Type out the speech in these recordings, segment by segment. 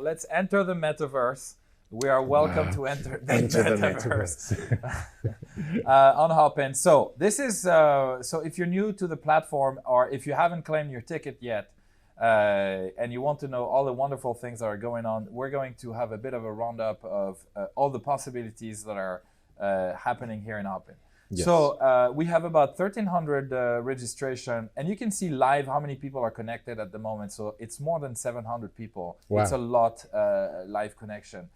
let's enter the metaverse. We are welcome to enter the metaverse, on Hopin. So this is so if you're new to the platform, or if you haven't claimed your ticket yet, and you want to know all the wonderful things that are going on, we're going to have a bit of a roundup of all the possibilities that are happening here in Hopin. Yes. So we have about 1,300 registration, and you can see live how many people are connected at the moment. So it's more than 700 people. Wow. It's a lot live connection.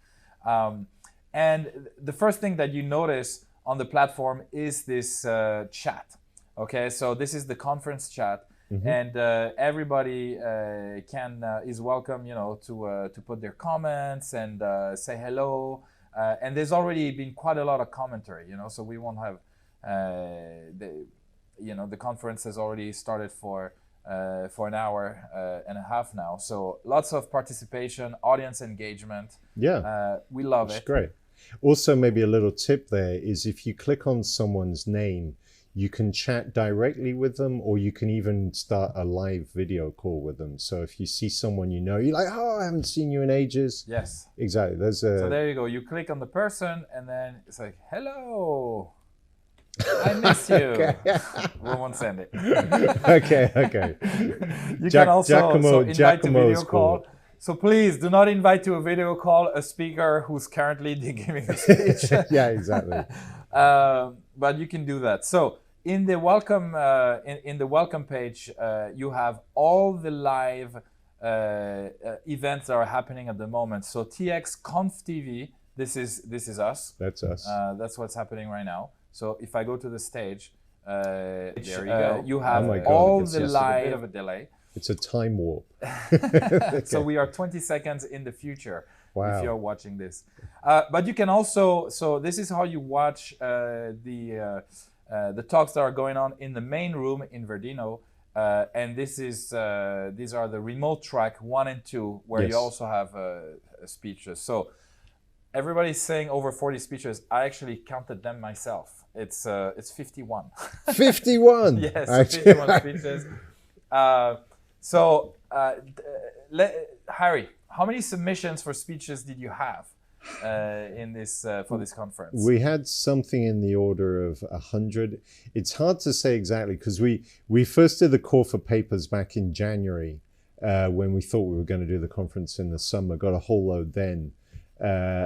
And the first thing that you notice on the platform is this chat. Okay, so this is the conference chat, and everybody is welcome, to put their comments and say hello. And there's already been quite a lot of commentary, so we won't have the conference has already started for an hour and a half now. So lots of participation, audience engagement. Yeah, we love it. Great. Also, maybe a little tip there is if you click on someone's name, you can chat directly with them, or you can even start a live video call with them. So if you see someone you're like, oh, I haven't seen you in ages. Yes. Exactly. So there you go. You click on the person, and then it's like, hello. I miss you. Okay. We won't send it. Okay. You can also invite to video call. So please do not invite to a video call a speaker who's currently giving a speech. Yeah, exactly. But you can do that. So in the welcome in the welcome page, you have all the live events that are happening at the moment. So TX Conf TV. This is us. That's us. That's what's happening right now. So if I go to the stage, there you go. You have all the live. A bit of a delay. It's a time warp. Okay. So we are 20 seconds in the future. Wow. If you're watching this. But you can also, so this is how you watch the talks that are going on in the main room in Verdino. And this is these are the remote track 1 and 2, where you also have speeches. So everybody's saying over 40 speeches. I actually counted them myself. It's 51. 51? Yes, 51 speeches. Harry, how many submissions for speeches did you have in this for this conference? We had something in the order of 100. It's hard to say exactly, because we first did the call for papers back in January, when we thought we were going to do the conference in the summer. Got a whole load then.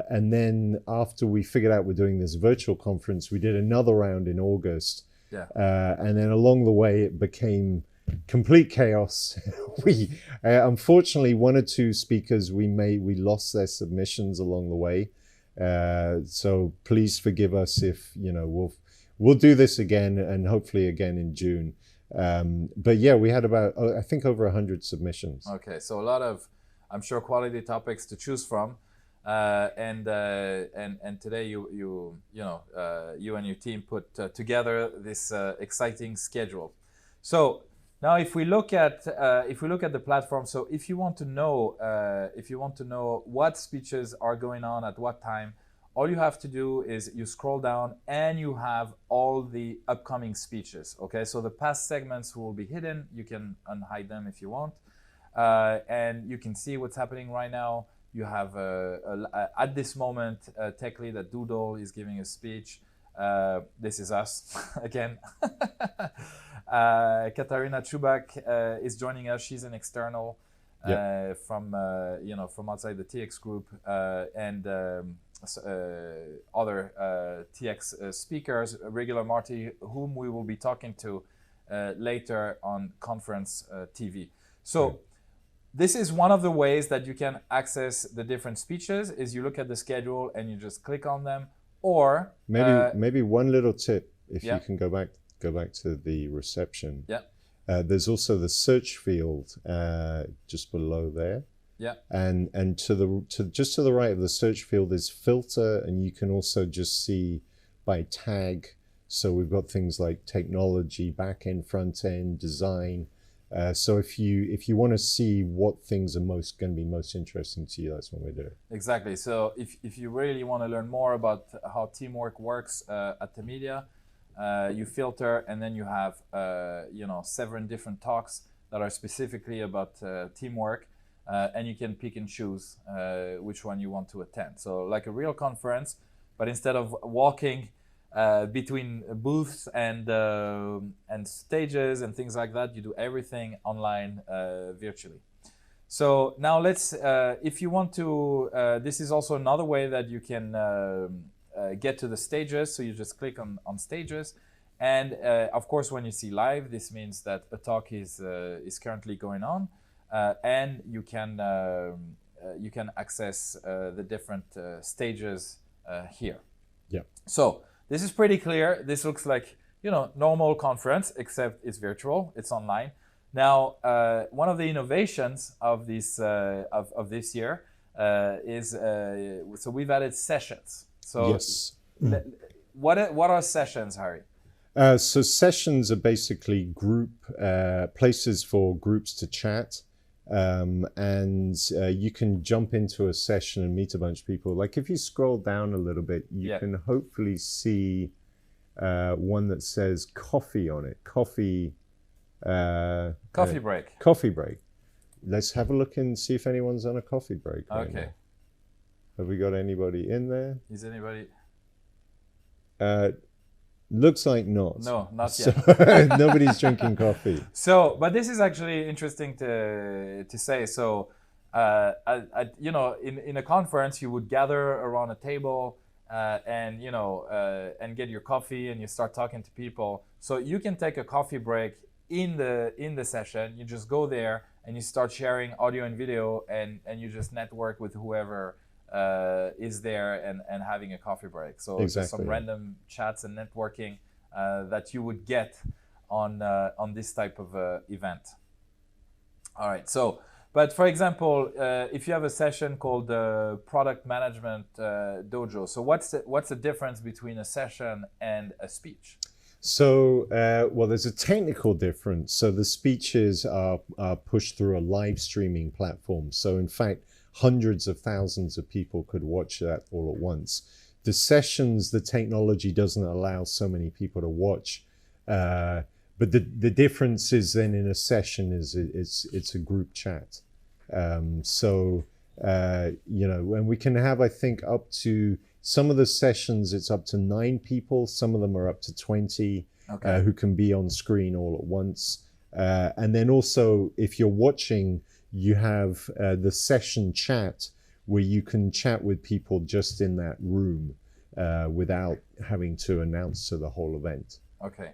And then after we figured out we're doing this virtual conference, we did another round in August. Yeah. And then along the way, it became complete chaos. We unfortunately, 1 or 2 speakers we lost their submissions along the way. So please forgive us if we'll do this again, and hopefully again in June. But yeah, we had about I think over 100 submissions. Okay, so a lot of, I'm sure, quality topics to choose from. And today you and your team put together this exciting schedule. So now if we look at the platform, so if you want to know what speeches are going on at what time, all you have to do is you scroll down and you have all the upcoming speeches. Okay, so the past segments will be hidden. You can unhide them if you want, and you can see what's happening right now. You have at this moment tech lead at Doodle is giving a speech. This is us again. Katarina Chubak is joining us. She's an external from outside the TX group, and other TX speakers, regular Marty, whom we will be talking to later on conference TV. So. This is one of the ways that you can access the different speeches, is you look at the schedule and you just click on them, or maybe one little tip, if you can go back to the reception. Yeah. There's also the search field just below there. Yeah. And just to the right of the search field is filter, and you can also just see by tag. So we've got things like technology, back end, front end, design. So if you want to see what things are going to be most interesting to you, that's what we do. Exactly. So if you really want to learn more about how teamwork works at the media, you filter, and then you have 7 different talks that are specifically about teamwork. and you can pick and choose which one you want to attend. So like a real conference, but instead of walking between booths and stages and things like that, you do everything online virtually. So now let's, if you want to, this is also another way that you can get to the stages. So you just click on stages. And of course, when you see live, this means that a talk is currently going on, and you can access the different stages here. Yeah. So this is pretty clear. This looks like, you know, normal conference, except it's virtual, it's online. Now, one of the innovations of this this year is so we've added sessions. So yes. What are sessions, Harry? So sessions are basically group places for groups to chat, and you can jump into a session and meet a bunch of people. Like if you scroll down a little bit, you can hopefully see one that says coffee on it. Coffee break. Coffee break. Let's have a look and see if anyone's on a coffee break. Right now. Have we got anybody in there? Is anybody? Looks like not. No, not yet. Nobody's drinking coffee. So, but this is actually interesting to say. So, you know, in a conference, you would gather around a table and you know and get your coffee, and you start talking to people. So you can take a coffee break in the session. You just go there and you start sharing audio and video, and you just network with whoever is there and having a coffee break. So just some random chats and networking that you would get on this type of event. All right. So, but for example, if you have a session called the Product Management Dojo, so what's the difference between a session and a speech? So, well, there's a technical difference. So the speeches are pushed through a live streaming platform. So in fact, hundreds of thousands of people could watch that all at once. The sessions, the technology doesn't allow so many people to watch. But the difference is then in a session is it's a group chat. So, you know, and we can have, I think, up to some of the sessions, it's up to 9 people. Some of them are up to 20 who can be on screen all at once. And then also, if you're watching, you have the session chat where you can chat with people just in that room without having to announce to the whole event. Okay.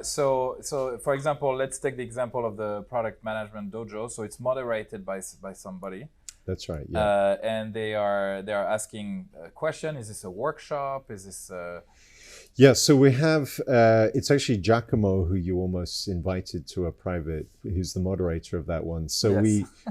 So for example, let's take the example of the Product Management Dojo. So it's moderated by somebody. That's right. Yeah. And they are asking a question. Is this a workshop? Is this Yeah, so we have, it's actually Giacomo who you almost invited to a private, who's the moderator of that one. So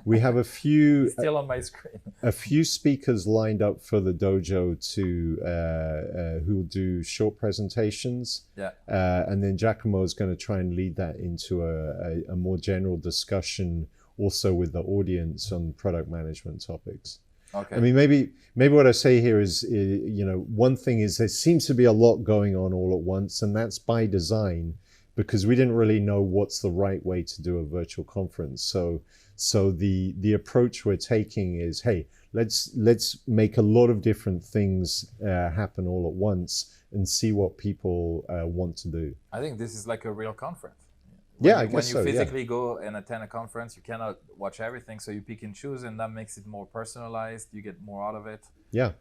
we have a few... Still on my screen. A few speakers lined up for the dojo to, who will do short presentations. Yeah. And then Giacomo is going to try and lead that into a more general discussion also with the audience on product management topics. Okay. I mean, maybe what I say here is, you know, one thing is there seems to be a lot going on all at once, and that's by design because we didn't really know what's the right way to do a virtual conference. So the approach we're taking is, hey, let's make a lot of different things happen all at once and see what people want to do. I think this is like a real conference. I guess so. When you physically go and attend a conference, you cannot watch everything, so you pick and choose, and that makes it more personalized. You get more out of it. Yeah.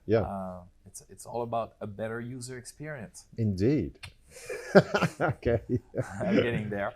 It's all about a better user experience. Indeed. Okay. I'm getting there.